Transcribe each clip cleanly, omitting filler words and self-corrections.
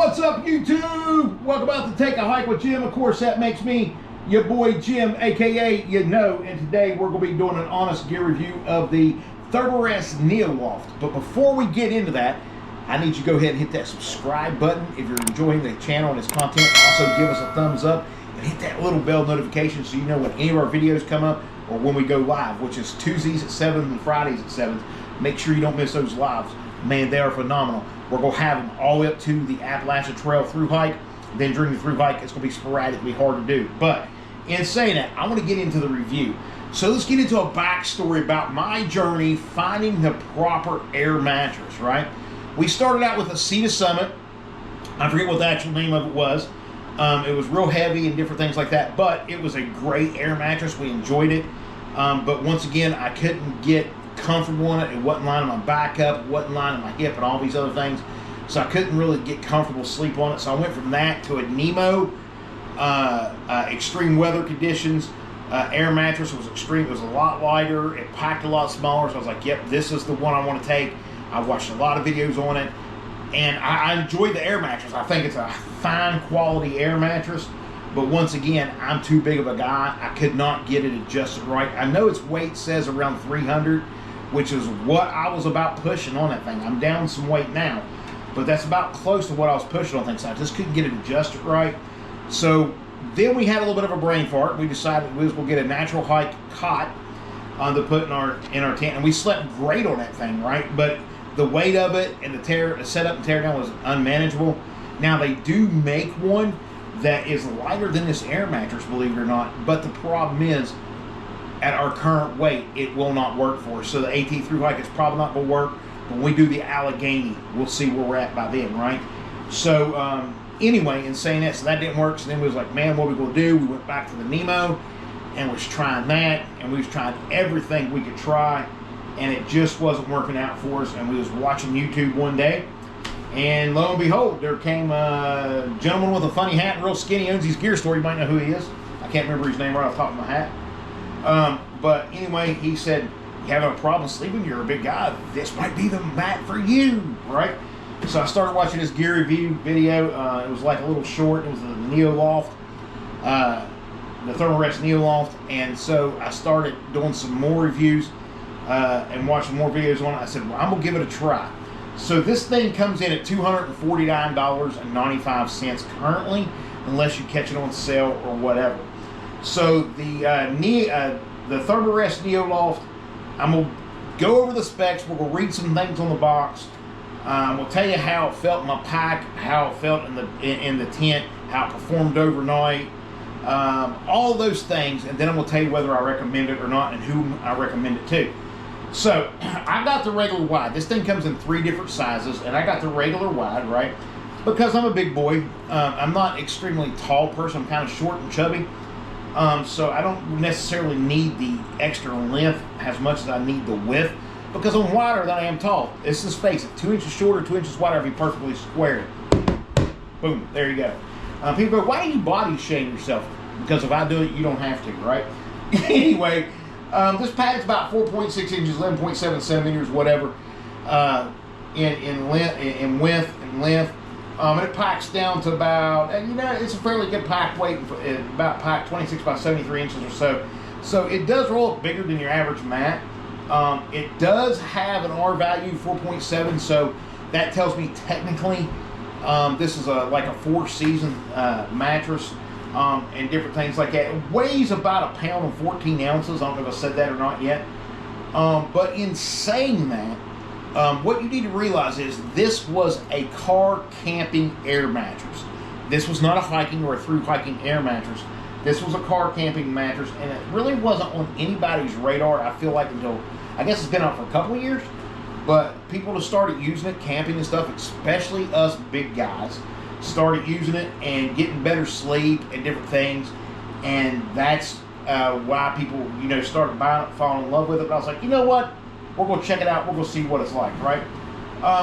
What's up, YouTube? Welcome back to Take a Hike with Jim. Of course, that makes me your boy Jim, aka YaKnow. And today we're going to be doing an honest gear review of the Thermarest NeoLoft. But before we get into that, I need you to go ahead and hit that subscribe button if you're enjoying the channel and its content. Also, give us a thumbs up and hit that little bell notification so you know when any of our videos come up or when we go live, which is Tuesdays at 7 and Fridays at 7. Make sure you don't miss those lives. Man, they are phenomenal. We're going to have them all the way up to the Appalachian Trail through hike. Then during the through hike, it's going to be sporadically hard to do. But in saying that, I want to get into the review. So let's get into a backstory about my journey finding the proper air mattress, right? We started out with a Sea to Summit. I forget what the actual name of it was. It was real heavy and different things like that, but it was a great air mattress. We enjoyed it. But once again, I couldn't get comfortable on it. It wasn't lining my back up, it wasn't lining my hip and all these other things, so I couldn't really get comfortable sleep on it. So I went from that to a Nemo extreme weather conditions air mattress. It was extreme. It was a lot lighter, it packed a lot smaller, so I was like, yep, this is the one I want to take. I watched a lot of videos on it and I enjoyed the air mattress. I think it's a fine quality air mattress, but once again, I'm too big of a guy. I could not get it adjusted right. I know its weight says around 300, which is what I was about pushing on that thing. I'm down some weight now, but that's about close to what I was pushing on things. I just couldn't get it adjusted right. So then we had a little bit of a brain fart. We decided we was going to get a natural hike cot to put in our tent, and we slept great on that thing, right? But the weight of it and the setup and tear down was unmanageable. Now they do make one that is lighter than this air mattress, believe it or not, but the problem is, at our current weight, it will not work for us. So the AT through hike is probably not going to work. When we do the Allegheny, we'll see where we're at by then, right? So anyway, in saying that, so that didn't work. So then we was like, man, what are we going to do? We went back to the Nemo and was trying that, and we was trying everything we could try, and it just wasn't working out for us. And we was watching YouTube one day, and lo and behold, there came a gentleman with a funny hat and real skinny, owns his gear store. You might know who he is. I can't remember his name right off the top of my hat. But anyway, he said, you having a problem sleeping? You're a big guy. This might be the mat for you, right? So I started watching this gear review video. It was like a little short. It was the NeoLoft, the Thermarest NeoLoft. And so I started doing some more reviews and watching more videos on it. I said, well, I'm going to give it a try. So this thing comes in at $249.95 currently, unless you catch it on sale or whatever. So the Thermarest NeoLoft, I'm going to go over the specs. We're going to read some things on the box. We'll tell you how it felt in my pack, how it felt in the tent, how it performed overnight, all those things, and then I'm going to tell you whether I recommend it or not and whom I recommend it to. So I got the regular wide. This thing comes in 3 different sizes, and I got the regular wide, right? Because I'm a big boy. I'm not extremely tall person. I'm kind of short and chubby. So I don't necessarily need the extra length as much as I need the width, because I'm wider than I am tall. Let's just face it, 2 inches shorter, 2 inches wider, I'd be perfectly square. Boom, there you go. People go, why do you body shame yourself? Because if I do it, you don't have to, right? Anyway, this pad's about 4.6 inches, 11.7 centimeters, whatever, in width and length. And it packs down to about, it's a fairly good pack weight, about packed 26 by 73 inches or so. So it does roll up bigger than your average mat. It does have an R value, 4.7, so that tells me technically this is like a 4-season mattress and different things like that. It weighs about 1 pound and 14 ounces. I don't know if I said that or not yet. But in saying that, what you need to realize is this was a car camping air mattress. This was not a hiking or a through hiking air mattress. This was a car camping mattress, and it really wasn't on anybody's radar, I feel like, until, I guess it's been out for a couple of years, but people have started using it, camping and stuff, especially us big guys, started using it and getting better sleep and different things, and that's why people, started buying it, falling in love with it. But I was like, you know what? We're going to check it out. We're going to see what it's like, right?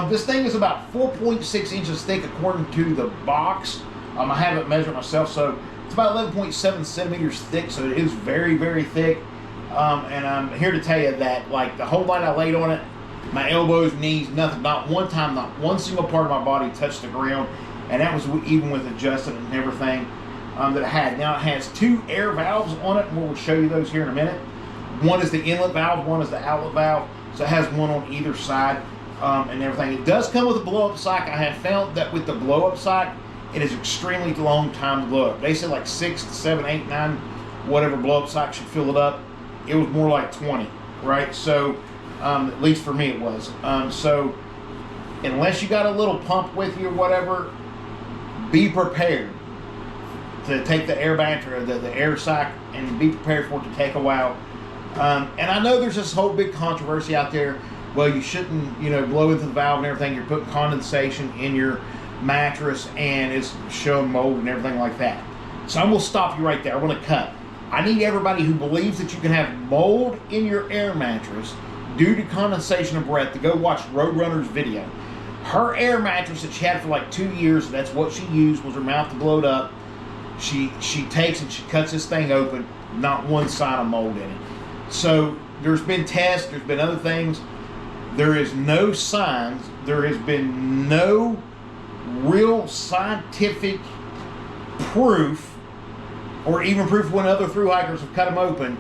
This thing is about 4.6 inches thick according to the box. I haven't measured myself, so it's about 11.7 centimeters thick, so it is very, very thick. And I'm here to tell you that, like, the whole night I laid on it, my elbows, knees, nothing, not one time, not one single part of my body touched the ground. and that was even with adjusting and everything that it had. Now it has 2 air valves on it, and we'll show you those here in a minute. One is the inlet valve, one is the outlet valve, so it has one on either side and everything. It does come with a blow-up sock. I have found that with the blow-up sock, it is extremely long time to blow up. They said like 6, 7, 8, 9, whatever blow-up sock should fill it up. It was more like 20, right? So, at least for me it was. So, unless you got a little pump with you or whatever, be prepared to take the air battery, the air sock, and be prepared for it to take a while. And I know there's this whole big controversy out there. Well, you shouldn't, you know, blow into the valve and everything. You're putting condensation in your mattress and it's showing mold and everything like that. So I'm going to stop you right there. I'm going to cut. I need everybody who believes that you can have mold in your air mattress due to condensation of breath to go watch Roadrunner's video. Her air mattress that she had for like 2 years, that's what she used, was her mouth to blow it up. She takes and she cuts this thing open, not one sign of mold in it. So there's been tests, there's been other things. There is no signs, there has been no real scientific proof, or even proof when other thru hikers have cut them open,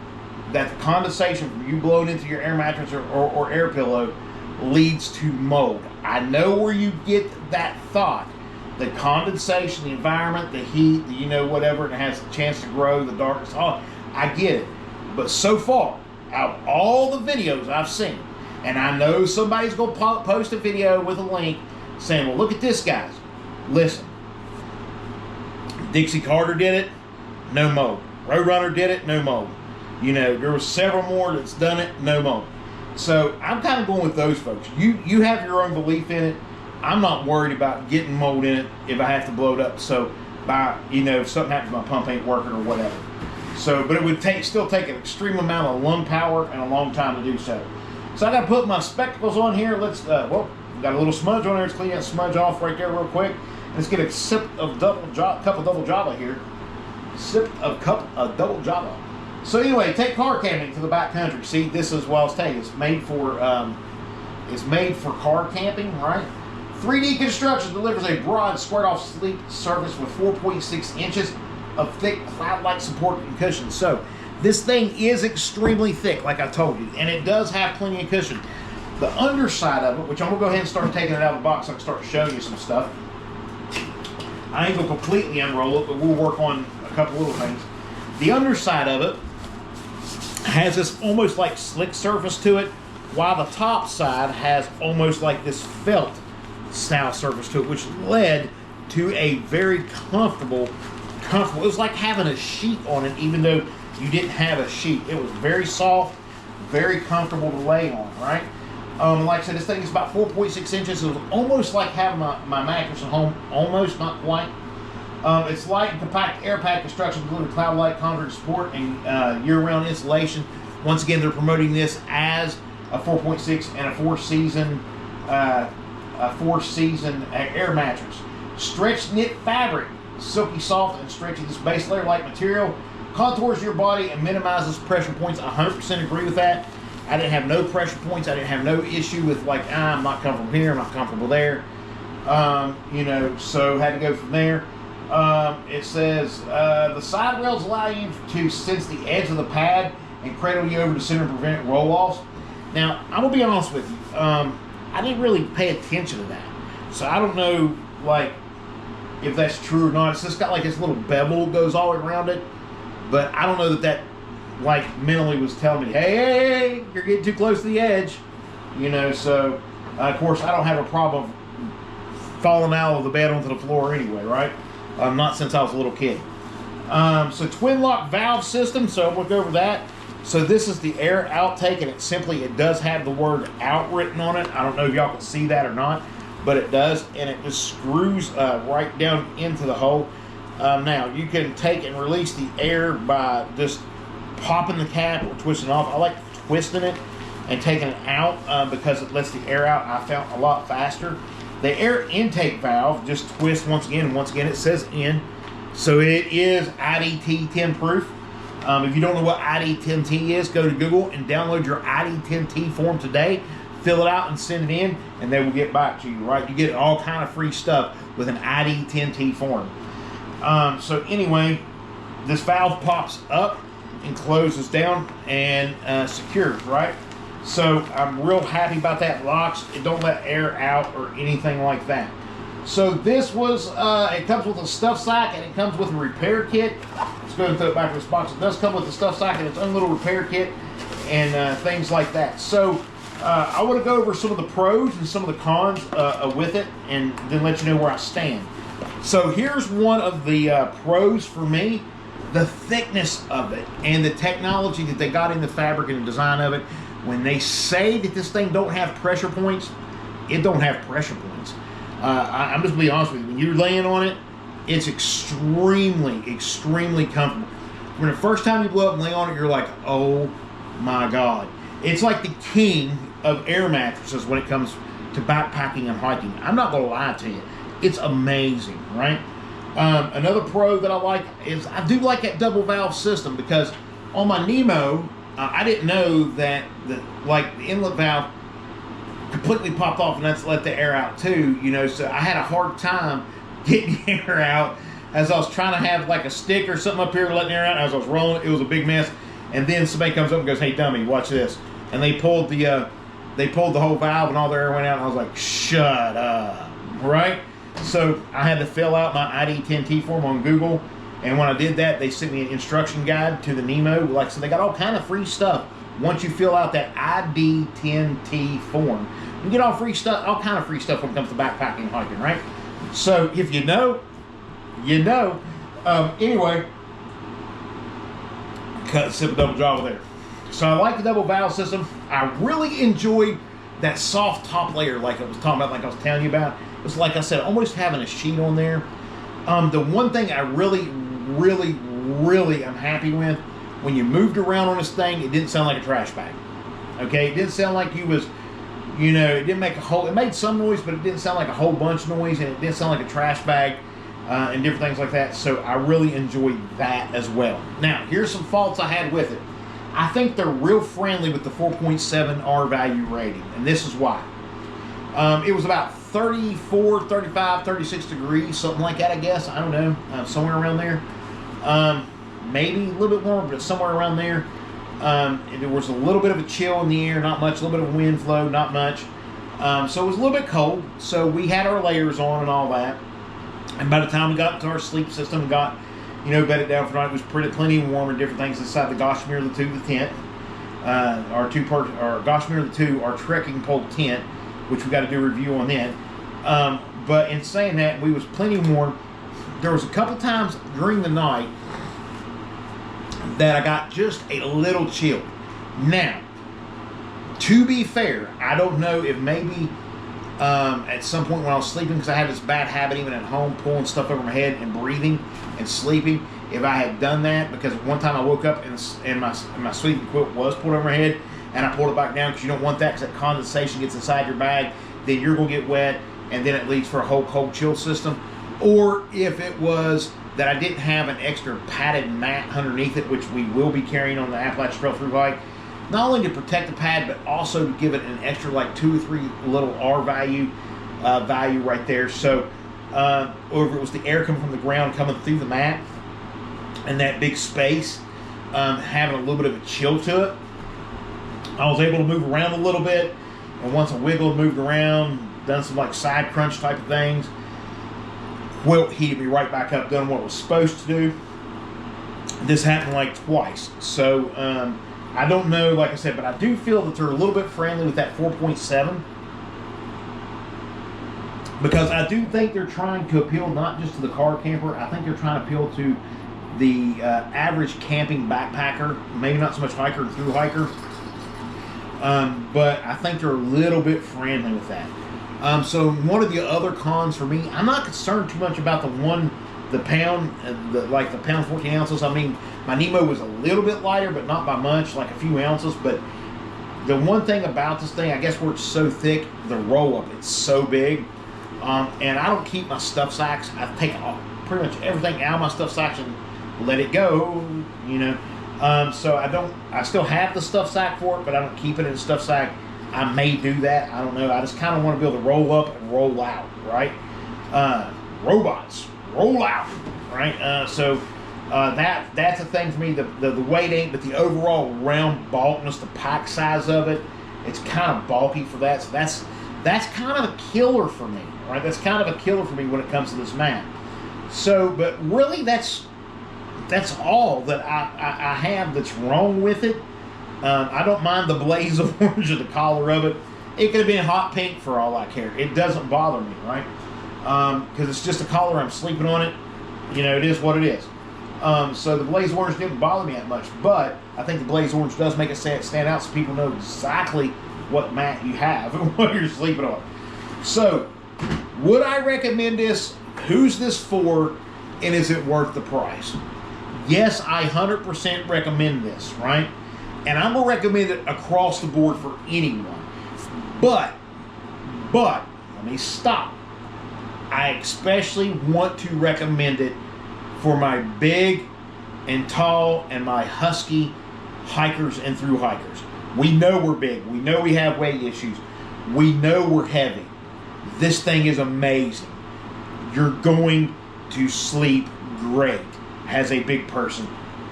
that the condensation from you blowing into your air mattress or air pillow leads to mold. I know where you get that thought. The condensation, the environment, the heat, the, you know, whatever, and it has a chance to grow, the darkness, all, I get it. But so far, out of all the videos I've seen, and I know somebody's going to post a video with a link saying, well, look at this, guys. Listen. Dixie Carter did it, no mold. Roadrunner did it, no mold. You know, there was several more that's done it, no mold. So I'm kind of going with those folks. You have your own belief in it. I'm not worried about getting mold in it if I have to blow it up. So, you know, if something happens, my pump ain't working or whatever. So, but it would still take an extreme amount of lung power and a long time to do so. So I got to put my spectacles on here. Let's, well, got a little smudge on there. Let's clean that smudge off right there real quick. Let's get a sip of cup of double Java here. Sip of cup of double Java. So anyway, take car camping to the back country. See, this is what I was telling you. It's made for car camping, right? 3D Construction delivers a broad, squared-off sleek surface with 4.6 inches of thick cloud-like support and cushion. So this thing is extremely thick, like I told you, and it does have plenty of cushion. The underside of it, which I'm gonna go ahead and start taking it out of the box so I can start showing you some stuff. I ain't gonna completely unroll it, but we'll work on a couple little things. The underside of it has this almost like slick surface to it, while the top side has almost like this felt style surface to it, which led to a very comfortable. It was like having a sheet on it, even though you didn't have a sheet. It was very soft, very comfortable to lay on, right? Like I said, this thing is about 4.6 inches. It was almost like having my mattress at home, almost, not quite. It's light and compact air pack construction, delivered cloud-like concrete support and year-round insulation. Once again, they're promoting this as a 4.6 and a four-season air mattress. Stretch knit fabric, silky soft and stretchy. This base layer-like material contours your body and minimizes pressure points. 100% agree with that. I didn't have no pressure points. I didn't have no issue with like, I'm not comfortable here, I'm not comfortable there. You know, so had to go from there. It says the side rails allow you to sense the edge of the pad and cradle you over the center to prevent roll-offs. Now, I'm gonna be honest with you. I didn't really pay attention to that, so I don't know like if that's true or not. It's just got like this little bevel goes all around it, but I don't know that like mentally was telling me, hey, you're getting too close to the edge, you know. So of course I don't have a problem falling out of the bed onto the floor anyway, right? Not since I was a little kid. So twin lock valve system, so we'll go over that. So this is the air outtake, and it does have the word out written on it. I don't know if y'all can see that or not, but it does, and it just screws right down into the hole. Now you can take and release the air by just popping the cap or twisting it off. I like twisting it and taking it out because it lets the air out, I found, a lot faster. The air intake valve just twists once again, and once again it says in. So it is ID10T proof. If you don't know what ID10T is, go to Google and download your ID10T form today fill it out and send it in, and they will get back to you, right? You get all kind of free stuff with an ID10T form. So anyway, this valve pops up and closes down and secures, right? So I'm real happy about that. Locks, it don't let air out or anything like that. So this was, it comes with a stuff sack and it comes with a repair kit. Let's go and throw it back in this box. It does come with a stuff sack and its own little repair kit and things like that. So I want to go over some of the pros and some of the cons with it, and then let you know where I stand. So here's one of the pros for me: the thickness of it and the technology that they got in the fabric and the design of it. When they say that this thing don't have pressure points, it don't have pressure points. I'm just gonna be honest with you. When you're laying on it, it's extremely, extremely comfortable. When the first time you blow up and lay on it, you're like, oh my God. It's like the king of air mattresses when it comes to backpacking and hiking. I'm not gonna lie to you. It's amazing, right? Another pro that I like is I do like that double valve system, because on my Nemo, I didn't know that the inlet valve completely popped off and that's let the air out too, you know, so I had a hard time getting the air out as I was trying to have like a stick or something up here letting air out. As I was rolling, it was a big mess. And then somebody comes up and goes, hey dummy, watch this. And they pulled the whole valve and all the air went out, and I was like, shut up, right? So I had to fill out my ID10T form on Google, and when I did that, they sent me an instruction guide to the Nemo. Like I said, they got all kind of free stuff once you fill out that ID10T form. You get all free stuff, all kind of free stuff when it comes to backpacking and hiking, right? So if you know, you know. Anyway, cut sip of double jaw there. So I like the double valve system. I really enjoyed that soft top layer, like I was talking about, like I was telling you about. It's like I said, almost having a sheet on there. The one thing I really am happy with, when you moved around on this thing, it didn't sound like a trash bag. Okay, it didn't sound like you was, you know, it didn't make a whole, it made some noise, but it didn't sound like a whole bunch of noise, and it didn't sound like a trash bag and different things like that. So I really enjoyed that as well. Now, here's some faults I had with it. I think they're real friendly with the 4.7 R value rating, and this is why. It was about 34, 35, 36 degrees, something like that, I guess. I don't know, somewhere around there. Maybe a little bit warmer, but somewhere around there. There was a little bit of a chill in the air, not much, a little bit of wind flow, not much. So it was a little bit cold, so we had our layers on and all that. And by the time we got into our sleep system, got, you know, bedded down for the night, it was plenty warm and different things inside the Gossamer, the 2, the tent. Our Gossamer, the 2, our trekking pole tent, which we got to do a review on that. But in saying that, we was plenty warm. There was a couple times during the night that I got just a little chill. Now, to be fair, I don't know if maybe at some point when I was sleeping, because I had this bad habit even at home, pulling stuff over my head and breathing and sleeping, if I had done that, because one time I woke up and my sleeping quilt was pulled over my head, and I pulled it back down, because you don't want that, because that condensation gets inside your bag, then you're going to get wet, and then it leads for a whole cold chill system. Or if it was that I didn't have an extra padded mat underneath it, which we will be carrying on the Appalachian Trail through hike, not only to protect the pad, but also to give it an extra like 2 or 3 little R value right there. So, or if it was the air coming from the ground coming through the mat, and that big space having a little bit of a chill to it, I was able to move around a little bit, and once I wiggled, moved around, done some like side crunch type of things, quilt heated me right back up, done what it was supposed to do. This happened like twice. So I don't know, like I said, but I do feel that they're a little bit friendly with that 4.7, because I do think they're trying to appeal not just to the car camper. I think they're trying to appeal to the average camping backpacker, maybe not so much hiker and through hiker, but I think they're a little bit friendly with that. So one of the other cons for me, I'm not concerned too much about the pound, like the pound 14 ounces. I mean, my Nemo was a little bit lighter, but not by much, like a few ounces. But the one thing about this thing, I guess where it's so thick, the roll up, it's so big. And I don't keep my stuff sacks. I take pretty much everything out of my stuff sacks and let it go, you know. So I still have the stuff sack for it, but I don't keep it in a stuff sack. I may do that. I don't know. I just kind of want to be able to roll up and roll out, right? Robots, roll out, right? That's a thing for me. The weight ain't, but the overall round bulkiness, the pack size of it, it's kind of bulky for that. So that's kind of a killer for me, right? That's kind of a killer for me when it comes to this mat. So, but really, that's all that I have that's wrong with it. I don't mind the blaze of orange or the collar of it. It could have been hot pink for all I care. It doesn't bother me, right? Because it's just a collar. I'm sleeping on it. You know, it is what it is. So the blaze orange didn't bother me that much, but I think the blaze orange does make it stand out so people know exactly what mat you have and what you're sleeping on. So, would I recommend this? Who's this for? And is it worth the price? Yes, I 100% recommend this, right? And I'm going to recommend it across the board for anyone. But, let me stop. I especially want to recommend it for my big and tall and my husky hikers and through hikers. We know we're big. We know we have weight issues. We know we're heavy. This thing is amazing. You're going to sleep great as a big person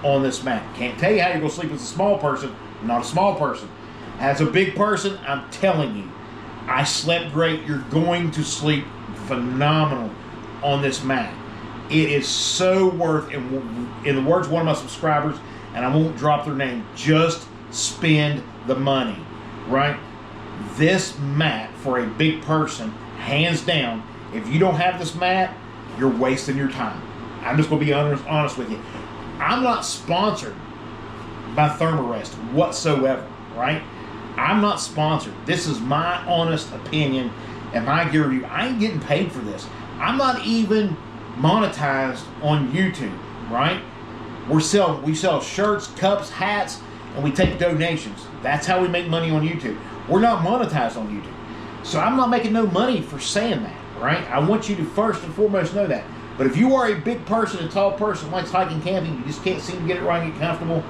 on this mat. Can't tell you how you're going to sleep as a small person. I'm not a small person. As a big person, I'm telling you, I slept great. You're going to sleep phenomenal on this mat. It is so worth, in the words of one of my subscribers, and I won't drop their name, just spend the money, right? This mat for a big person, hands down, if you don't have this mat, you're wasting your time. I'm just going to be honest with you. I'm not sponsored by Thermarest whatsoever, right? I'm not sponsored. This is my honest opinion and my gear review. I ain't getting paid for this. I'm not even monetized on YouTube, right? We sell shirts, cups, hats, and we take donations. That's how we make money on YouTube. We're not monetized on YouTube. So I'm not making no money for saying that, right? I want you to first and foremost know that. But if you are a big person, a tall person, likes hiking, camping, you just can't seem to get it right and get comfortable,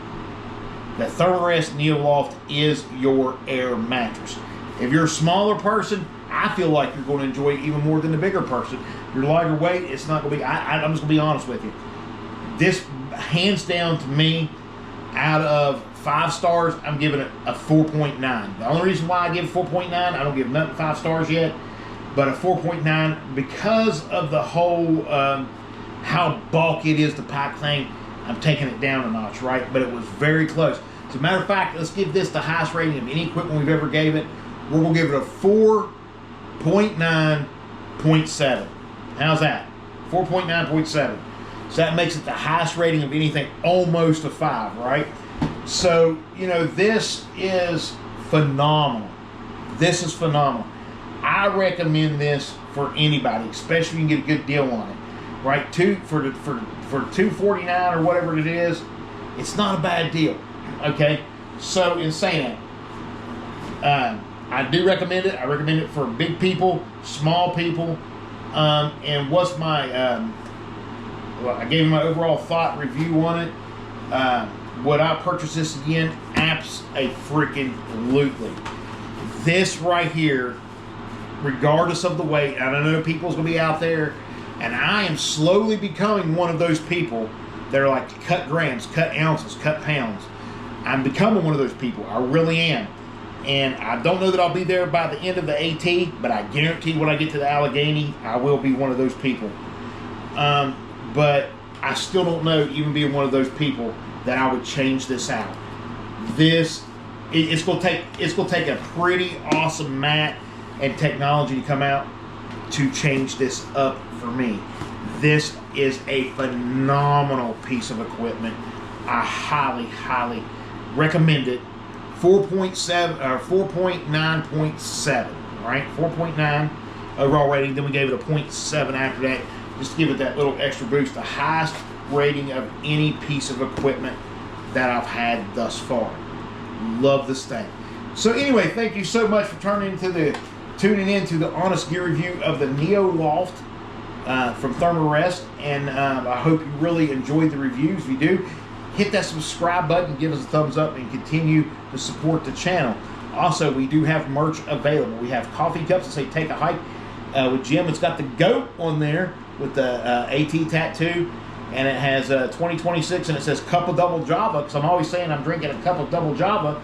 the Thermarest NeoLoft is your air mattress. If you're a smaller person, I feel like you're going to enjoy it even more than the bigger person. You're lighter weight, it's not going to be, I'm just going to be honest with you. This, hands down to me, out of 5 stars, I'm giving it a 4.9. The only reason why I give 4.9, I don't give nothing 5 stars yet, but a 4.9 because of the whole, how bulky it is, the pack thing. I'm taking it down a notch, right? But it was very close. As a matter of fact, let's give this the highest rating of any equipment we've ever gave it. We're going to give it a 4.9.7. How's that? 4.9.7. So that makes it the highest rating of anything, almost a 5, right? So, you know, this is phenomenal. This is phenomenal. I recommend this for anybody, especially if you can get a good deal on it, right? For $249 or whatever it is, it's not a bad deal. Okay, so in saying that, I do recommend it. I recommend it for big people, small people, and what's my well, I gave you my overall thought review on it. Would I purchase this again? Abso-freaking-lutely. This right here, regardless of the weight, and I know people's gonna be out there, and I am slowly becoming one of those people that are like, cut grams, cut ounces, cut pounds. I'm becoming one of those people. I really am. And I don't know that I'll be there by the end of the AT, but I guarantee when I get to the Allegheny, I will be one of those people. But I still don't know, even being one of those people, that I would change this out. This, it's gonna take a pretty awesome mat and technology to come out to change this up for me. This is a phenomenal piece of equipment. I highly, highly recommend it. 4.7 or 4.9.7, right? 4.9 overall rating. Then we gave it a 0.7 after that, just to give it that little extra boost. The highest rating of any piece of equipment that I've had thus far. Love this thing. So anyway, thank you so much for tuning into the honest gear review of the NeoLoft from Thermarest, and I hope you really enjoyed the reviews. If you do, hit that subscribe button, give us a thumbs up, and continue to support the channel. Also, we do have merch available. We have coffee cups that say "Take a Hike with Jim." It's got the goat on there with the AT tattoo, and it has 2026, and it says "Cup of Double Java," because I'm always saying I'm drinking a cup of double Java.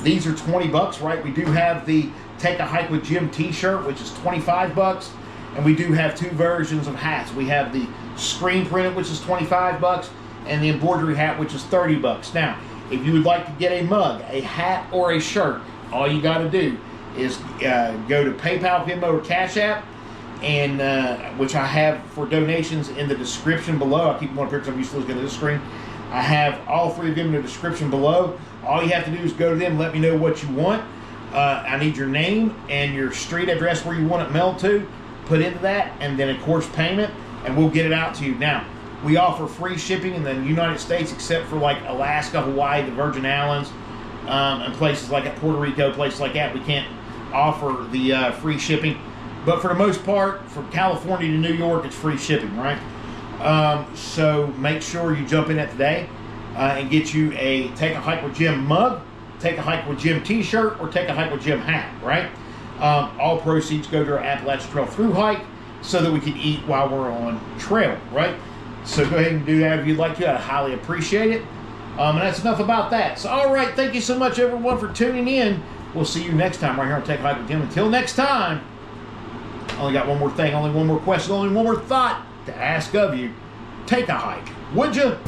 These are 20 bucks, right? We do have the "Take a Hike with Jim" t-shirt, which is 25 bucks. And we do have 2 versions of hats. We have the screen printed, which is 25 bucks, and the embroidery hat, which is 30 bucks. Now, if you would like to get a mug, a hat, or a shirt, all you got to do is go to PayPal, Venmo, or Cash App, and which I have for donations in the description below. I keep one picture, I'm used to looking at this screen. I have all 3 of them in the description below. All you have to do is go to them, let me know what you want. I need your name and your street address where you want it mailed to. Put into that, and then of course payment, and we'll get it out to you. Now, we offer free shipping in the United States, except for like Alaska, Hawaii, the Virgin Islands, and places like Puerto Rico, places like that. We can't offer the free shipping, but for the most part, from California to New York, it's free shipping, right? So make sure you jump in that today and get you a Take a Hike with Jim mug, Take a Hike with Jim t-shirt, or Take a Hike with Jim hat, right? All proceeds go to our Appalachian Trail through hike so that we can eat while we're on trail, right? So go ahead and do that if you'd like to. I highly appreciate it. And that's enough about that. So, all right, thank you so much, everyone, for tuning in. We'll see you next time right here on Take a Hike with Jim. Until next time, only got one more thing, only one more question, only one more thought to ask of you. Take a hike, would you?